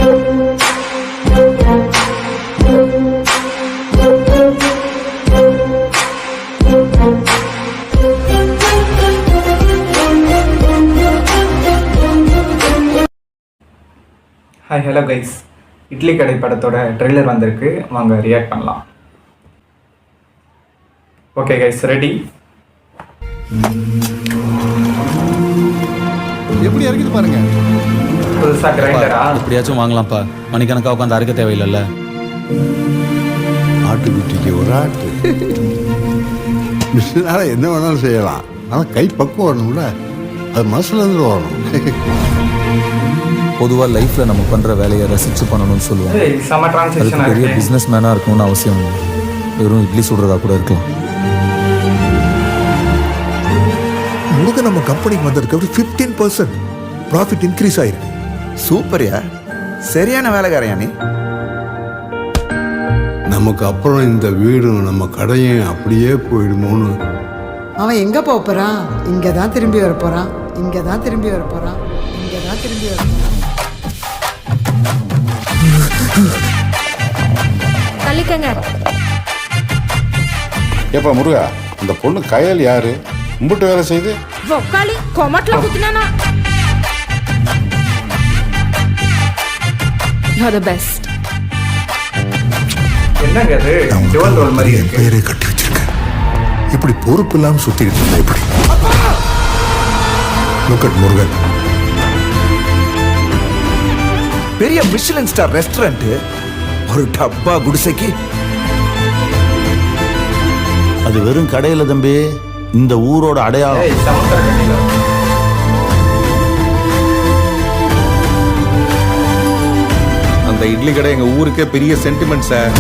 Hi hello guys, idli கடை படத்தோட trailer வந்திருக்கு, வாங்க ரியாக்ட் பண்ணலாம். Okay guys, ready? எப்படி இறக்கிட்டு பாருங்க. புதுசாக கிரைண்டரா? எப்படியாச்சும் வாங்கலாம்ப்பா, மணிக்கணக்காக உட்காந்து அறுக்க தேவையில்லைல்ல. ஆட்டுக்குட்டிக்கு ஒரு ஆட்டு மிஷினால என்ன வேணாலும் செய்யலாம், ஆனால் கை பக்குவம் வரணும்ல, அது மனசுல இருந்து வரணும். பொதுவாக லைஃப்பில் நம்ம பண்ணுற வேலையை ரசித்து பண்ணணும்னு சொல்லுவாங்க. செம டிரான்சாக்ஷன். பெரிய பிஸ்னஸ் மேனாக இருக்கணும்னு அவசியம் இல்லை, வெறும் இட்லி சுடுறதா கூட இருக்கலாம். முழுக்க நம்ம கம்பெனிக்கு வந்ததுக்கு 15% ப்ராஃபிட் இன்க்ரீஸ் ஆயிருக்கு. சூப்பர்யா, சரியான வேலைக்காரையா நீ. நமக்கு அப்புறம் இந்த வீடும் நம்ம கடையும் அப்படியே போயிடுமோன்னு. அவன் எங்க போறான்? இங்க தான் திரும்பி வர போறான், இங்க தான் திரும்பி வர போறான், இங்க தான் திரும்பி வர போறான். தள்ளிக்கங்க. ஏப்பா முருகா, அந்த பொண்ணு கயல் யாரு? மும்பிட்டு வேலை செய்து ஒக்காளி கொமட்ல குத்துனானா? You're the best. என்னங்க அது டுவல் ரோல் மாதிரி என் இருக்கு. பேரை கட்டி வச்சிருக்கேன். இப்படி பொறுப்பு இல்லாம சுத்திட்டு இருந்தா இப்படி. Look at Murugan. பெரிய மிஷிலின் ஸ்டார் ரெஸ்டாரண்ட், ஒரு டப்பா குடிசைக்கு. அது வெறும் கடையில் தம்பி, இந்த ஊரோட அடையாளம். ஏய், சமுத்திரக்கனில. அந்த இட்லி கடை எங்க ஊருக்கே பெரிய சென்டிமெண்ட் சார்.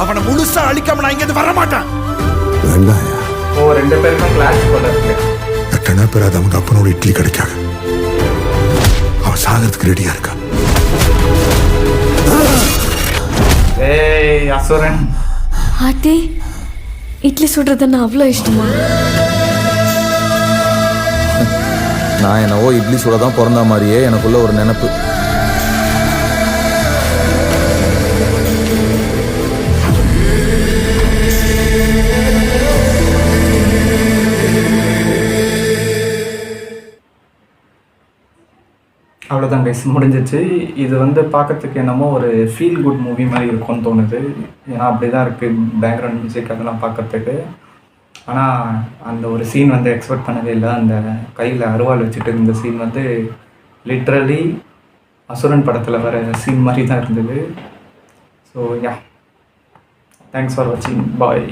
அவனை முழுசா அழிக்காம நான் இங்க வர மாட்டான். வேண்டாயா, ஓ, ரெண்டு பேருக்கும் கிளாஸ் போல இருக்கு. எட்டனா பேர் அது அவங்க அப்பனோட இட்லி கிடைக்காக அவன் சாகிறதுக்கு ரெடியா இருக்கா. ஏய் அசுரன், ஆத்தி, இட்லி சுடுறதுன்னா அவ்வளோ இஷ்டமா? நான் என்னவோ இட்லி சுட தான் பிறந்த மாதிரியே எனக்குள்ள ஒரு நினைப்பு. அவ்வளோதான் கைஸ், முடிஞ்சிச்சு. இது வந்து பார்க்கறதுக்கு என்னமோ ஒரு ஃபீல் குட் மூவி மாதிரி இருக்கும்னு தோணுது. ஏன்னா அப்படி தான் இருக்குது பேக்ரவுண்ட் மியூசிக் அதெல்லாம் பார்க்கறதுக்கு. ஆனால் அந்த ஒரு சீன் வந்து எக்ஸ்பெக்ட் பண்ணவே இல்லை. அந்த கையில் அருவாள் வச்சுட்டு இருந்த சீன் வந்து லிட்ரலி அசுரன் படத்தில் வர சீன் மாதிரி தான் இருந்தது. ஸோ யா, தேங்க்ஸ் ஃபார் வாட்சிங், பாய்.